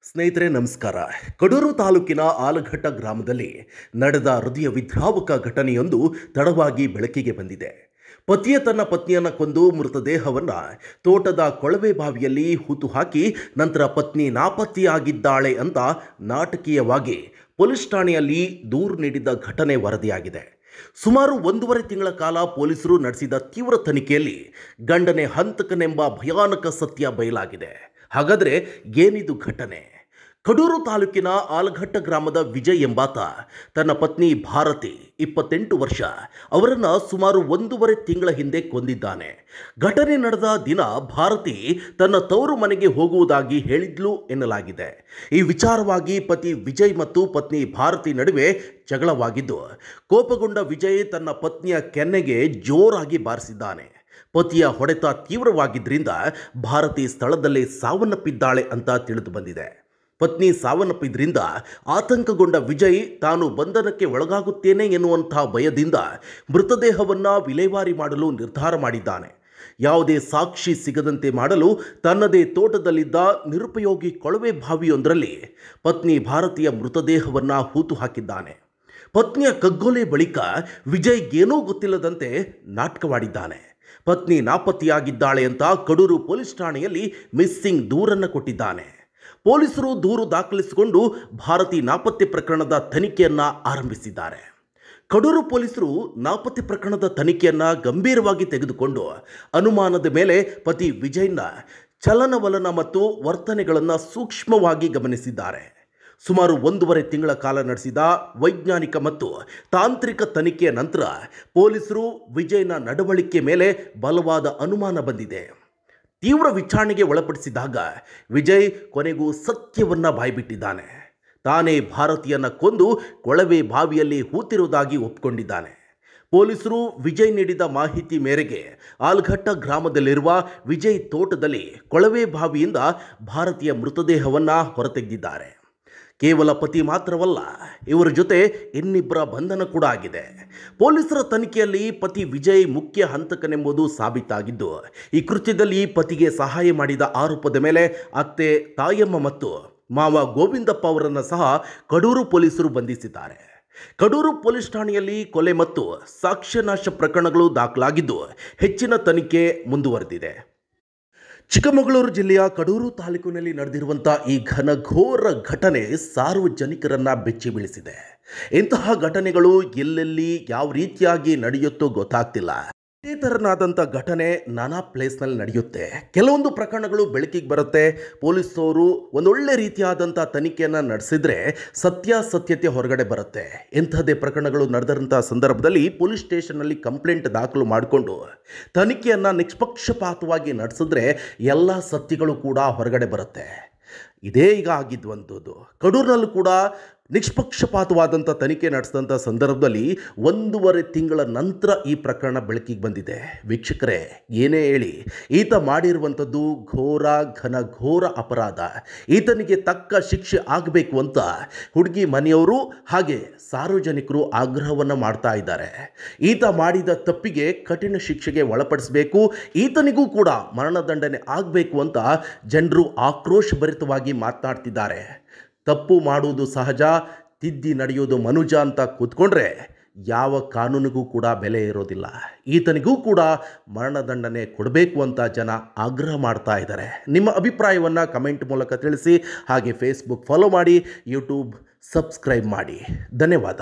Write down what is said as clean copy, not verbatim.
ಸ್ನೇಹಿತರೆ ನಮಸ್ಕಾರ. ಕಡೂರು ತಾಲೂಕಿನ ಆಲಘಟ್ಟ ಗ್ರಾಮದಲ್ಲಿ ನಡೆದ ಹೃದಯ ವಿದ್ರಾವಕ ಘಟನೆಯೊಂದು ತಡವಾಗಿ ಬೆಳಕಿಗೆ ಬಂದಿದೆ. ಪತಿಯೇ ತನ್ನ ಪತ್ನಿಯನ್ನು ಕೊಂದು ಮೃತದೇಹವನ್ನು ತೋಟದ ಕೊಳವೆ ಬಾವಿಯಲ್ಲಿ ಹೂತು ಹಾಕಿ ನಂತರ ಪತ್ನಿ ನಾಪತ್ತೆಯಾಗಿದ್ದಾಳೆ ಅಂತ ನಾಟಕೀಯವಾಗಿ ಪೊಲೀಸ್ ಠಾಣೆಯಲ್ಲಿ ದೂರು ನೀಡಿದ ಘಟನೆ ವರದಿಯಾಗಿದೆ. ಸುಮಾರು 1.5 ತಿಂಗಳ ಕಾಲ ಪೊಲೀಸರು ನಡೆಸಿದ ತೀವ್ರ ತನಿಖೆಯಲ್ಲಿ ಗಂಡನೇ ಹಂತಕನೆಂಬ ಭಯಾನಕ ಸತ್ಯ ಬಯಲಾಗಿದೆ. ಹಾಗಾದರೆ ಏನಿದು ಘಟನೆ? ಕಡೂರು ತಾಲೂಕಿನ ಆಲಘಟ್ಟ ಗ್ರಾಮದ ವಿಜಯ್ ಎಂಬಾತ ತನ್ನ ಪತ್ನಿ ಭಾರತಿ 28 ವರ್ಷ ಅವರನ್ನು ಸುಮಾರು 1.5 ತಿಂಗಳ ಹಿಂದೆ ಕೊಂದಿದ್ದಾನೆ. ಘಟನೆ ನಡೆದ ದಿನ ಭಾರತಿ ತನ್ನ ತವರು ಮನೆಗೆ ಹೋಗುವುದಾಗಿ ಹೇಳಿದ್ಲು ಎನ್ನಲಾಗಿದೆ. ಈ ವಿಚಾರವಾಗಿ ಪತಿ ವಿಜಯ್ ಮತ್ತು ಪತ್ನಿ ಭಾರತಿ ನಡುವೆ ಜಗಳವಾಗಿದ್ದು, ಕೋಪಗೊಂಡ ವಿಜಯ್ ತನ್ನ ಪತ್ನಿಯ ಕೆನ್ನೆಗೆ ಜೋರಾಗಿ ಬಾರಿಸಿದ್ದಾನೆ. ಪತಿಯ ಹೊಡೆತ ತೀವ್ರವಾಗಿದ್ದರಿಂದ ಭಾರತಿ ಸ್ಥಳದಲ್ಲೇ ಸಾವನ್ನಪ್ಪಿದ್ದಾಳೆ ಅಂತ ತಿಳಿದು ಬಂದಿದೆ. ಪತ್ನಿ ಸಾವನ್ನಪ್ಪಿದ್ರಿಂದ ಆತಂಕಗೊಂಡ ವಿಜಯ್ ತಾನು ಬಂಧನಕ್ಕೆ ಒಳಗಾಗುತ್ತೇನೆ ಎನ್ನುವಂಥ ಭಯದಿಂದ ಮೃತದೇಹವನ್ನು ವಿಲೇವಾರಿ ಮಾಡಲು ನಿರ್ಧಾರ ಮಾಡಿದ್ದಾನೆ. ಯಾವುದೇ ಸಾಕ್ಷಿ ಸಿಗದಂತೆ ಮಾಡಲು ತನ್ನದೇ ತೋಟದಲ್ಲಿದ್ದ ನಿರುಪಯೋಗಿ ಕೊಳವೆ ಬಾವಿಯೊಂದರಲ್ಲಿ ಪತ್ನಿ ಭಾರತಿಯ ಮೃತದೇಹವನ್ನು ಹೂತು ಹಾಕಿದ್ದಾನೆ. ಪತ್ನಿಯ ಕಗ್ಗೊಲೆ ಬಳಿಕ ವಿಜಯ್ ಏನೂ ಗೊತ್ತಿಲ್ಲದಂತೆ ನಾಟಕವಾಡಿದ್ದಾನೆ. ಪತ್ನಿ ನಾಪತ್ತೆಯಾಗಿದ್ದಾಳೆ ಅಂತ ಕಡೂರು ಪೊಲೀಸ್ ಠಾಣೆಯಲ್ಲಿ ಮಿಸ್ಸಿಂಗ್ ದೂರನ್ನು ಕೊಟ್ಟಿದ್ದಾನೆ. ಪೊಲೀಸರು ದೂರು ದಾಖಲಿಸಿಕೊಂಡು ಭಾರತಿ ನಾಪತ್ತೆ ಪ್ರಕರಣದ ತನಿಖೆಯನ್ನು ಆರಂಭಿಸಿದ್ದಾರೆ. ಕಡೂರು ಪೊಲೀಸರು ನಾಪತ್ತೆ ಪ್ರಕರಣದ ತನಿಖೆಯನ್ನು ಗಂಭೀರವಾಗಿ ತೆಗೆದುಕೊಂಡು ಅನುಮಾನದ ಮೇಲೆ ಪತಿ ವಿಜಯ್ನ ಚಲನವಲನ ಮತ್ತು ವರ್ತನೆಗಳನ್ನು ಸೂಕ್ಷ್ಮವಾಗಿ ಗಮನಿಸಿದ್ದಾರೆ. ಸುಮಾರು 1.5 ತಿಂಗಳ ಕಾಲ ನಡೆಸಿದ ವೈಜ್ಞಾನಿಕ ಮತ್ತು ತಾಂತ್ರಿಕ ತನಿಖೆಯ ನಂತರ ಪೊಲೀಸರು ವಿಜಯ್ನ ನಡವಳಿಕೆ ಮೇಲೆ ಬಲವಾದ ಅನುಮಾನ ಬಂದಿದೆ. ತೀವ್ರ ವಿಚಾರಣೆಗೆ ಒಳಪಡಿಸಿದಾಗ ವಿಜಯ್ ಕೊನೆಗೂ ಸತ್ಯವನ್ನು ಬಾಯ್ಬಿಟ್ಟಿದ್ದಾನೆ. ತಾನೇ ಭಾರತಿಯನ್ನು ಕೊಂದು ಕೊಳವೆ ಬಾವಿಯಲ್ಲಿ ಹೂತಿರುವುದಾಗಿ ಒಪ್ಪಿಕೊಂಡಿದ್ದಾನೆ. ಪೊಲೀಸರು ವಿಜಯ್ ನೀಡಿದ ಮಾಹಿತಿ ಮೇರೆಗೆ ಆಲಘಟ್ಟ ಗ್ರಾಮದಲ್ಲಿರುವ ವಿಜಯ್ ತೋಟದಲ್ಲಿ ಕೊಳವೆ ಬಾವಿಯಿಂದ ಭಾರತೀಯ ಮೃತದೇಹವನ್ನು ಹೊರತೆಗೆದಿದ್ದಾರೆ. ಕೇವಲ ಪತಿ ಮಾತ್ರವಲ್ಲ, ಇವರ ಜೊತೆ ಇನ್ನಿಬ್ಬರ ಬಂಧನ ಕೂಡ ಆಗಿದೆ. ಪೊಲೀಸರ ತನಿಖೆಯಲ್ಲಿ ಪತಿ ವಿಜಯ್ ಮುಖ್ಯ ಹಂತಕನೆಂಬುದು ಸಾಬೀತಾಗಿದ್ದು, ಈ ಕೃತ್ಯದಲ್ಲಿ ಪತಿಗೆ ಸಹಾಯ ಮಾಡಿದ ಆರೋಪದ ಮೇಲೆ ಅತ್ತೆ ತಾಯಮ್ಮ ಮತ್ತು ಮಾವ ಗೋವಿಂದಪ್ಪ ಅವರನ್ನು ಸಹ ಕಡೂರು ಪೊಲೀಸರು ಬಂಧಿಸಿದ್ದಾರೆ. ಕಡೂರು ಪೊಲೀಸ್ ಠಾಣೆಯಲ್ಲಿ ಕೊಲೆ ಮತ್ತು ಸಾಕ್ಷ್ಯನಾಶ ಪ್ರಕರಣಗಳು ದಾಖಲಾಗಿದ್ದು ಹೆಚ್ಚಿನ ತನಿಖೆ ಮುಂದುವರೆದಿದೆ. ಚಿಕ್ಕಮಗಳೂರು ಜಿಲ್ಲೆಯ ಕಡೂರು ತಾಲೂಕಿನಲ್ಲಿ ನಡೆದಿರುವಂಥ ಈ ಘನಘೋರ ಘಟನೆ ಸಾರ್ವಜನಿಕರನ್ನು ಬೆಚ್ಚಿ ಬೀಳಿಸಿದೆ. ಇಂತಹ ಘಟನೆಗಳು ಎಲ್ಲೆಲ್ಲಿ ಯಾವ ರೀತಿಯಾಗಿ ನಡೆಯುತ್ತೋ ಗೊತ್ತಾಗ್ತಿಲ್ಲ. ಇದೇ ಥರನಾದಂಥ ಘಟನೆ ನಾನಾ ಪ್ಲೇಸ್ನಲ್ಲಿ ನಡೆಯುತ್ತೆ. ಕೆಲವೊಂದು ಪ್ರಕರಣಗಳು ಬೆಳಕಿಗೆ ಬರುತ್ತೆ. ಪೊಲೀಸವರು ಒಂದೊಳ್ಳೆ ರೀತಿಯಾದಂಥ ತನಿಖೆಯನ್ನು ನಡೆಸಿದರೆ ಸತ್ಯಾಸತ್ಯತೆ ಹೊರಗಡೆ ಬರುತ್ತೆ. ಇಂಥದ್ದೇ ಪ್ರಕರಣಗಳು ನಡೆದಂಥ ಸಂದರ್ಭದಲ್ಲಿ ಪೊಲೀಸ್ ಸ್ಟೇಷನ್ನಲ್ಲಿ ಕಂಪ್ಲೇಂಟ್ ದಾಖಲು ಮಾಡಿಕೊಂಡು ತನಿಖೆಯನ್ನು ನಿಷ್ಪಕ್ಷಪಾತವಾಗಿ ನಡೆಸಿದ್ರೆ ಎಲ್ಲ ಸತ್ಯಗಳು ಕೂಡ ಹೊರಗಡೆ ಬರುತ್ತೆ. ಇದೇ ಈಗ ಆಗಿದ್ವಂಥದ್ದು. ಕಡೂರಿನಲ್ಲೂ ಕೂಡ ನಿಷ್ಪಕ್ಷಪಾತವಾದಂಥ ತನಿಖೆ ನಡೆಸಿದಂಥ ಸಂದರ್ಭದಲ್ಲಿ 1.5 ತಿಂಗಳ ನಂತರ ಈ ಪ್ರಕರಣ ಬೆಳಕಿಗೆ ಬಂದಿದೆ. ವೀಕ್ಷಕರೇ, ಏನೇ ಹೇಳಿ ಈತ ಮಾಡಿರುವಂಥದ್ದು ಘನಘೋರ ಅಪರಾಧ. ಈತನಿಗೆ ತಕ್ಕ ಶಿಕ್ಷೆ ಆಗಬೇಕು ಅಂತ ಹುಡುಗಿ ಮನೆಯವರು ಹಾಗೆ ಸಾರ್ವಜನಿಕರು ಆಗ್ರಹವನ್ನು ಮಾಡ್ತಾ ಇದ್ದಾರೆ. ಈತ ಮಾಡಿದ ತಪ್ಪಿಗೆ ಕಠಿಣ ಶಿಕ್ಷೆಗೆ ಒಳಪಡಿಸಬೇಕು, ಈತನಿಗೂ ಕೂಡ ಮರಣದಂಡನೆ ಆಗಬೇಕು ಅಂತ ಜನರು ಆಕ್ರೋಶಭರಿತವಾಗಿ ಮಾತನಾಡ್ತಿದ್ದಾರೆ. ತಪ್ಪು ಮಾಡುವುದು ಸಹಜ, ತಿದ್ದಿ ನಡೆಯೋದು ಮನುಜ ಅಂತ ಕೂತ್ಕೊಂಡ್ರೆ ಯಾವ ಕಾನೂನಿಗೂ ಕೂಡ ಬೆಲೆ ಇರೋದಿಲ್ಲ. ಈತನಿಗೂ ಕೂಡ ಮರಣದಂಡನೆ ಕೊಡಬೇಕು ಅಂತ ಜನ ಆಗ್ರಹ ಮಾಡ್ತಾ ಇದ್ದಾರೆ. ನಿಮ್ಮ ಅಭಿಪ್ರಾಯವನ್ನು ಕಮೆಂಟ್ ಮೂಲಕ ತಿಳಿಸಿ. ಹಾಗೆ ಫೇಸ್ಬುಕ್ ಫಾಲೋ ಮಾಡಿ, ಯೂಟ್ಯೂಬ್ ಸಬ್ಸ್ಕ್ರೈಬ್ ಮಾಡಿ. ಧನ್ಯವಾದ.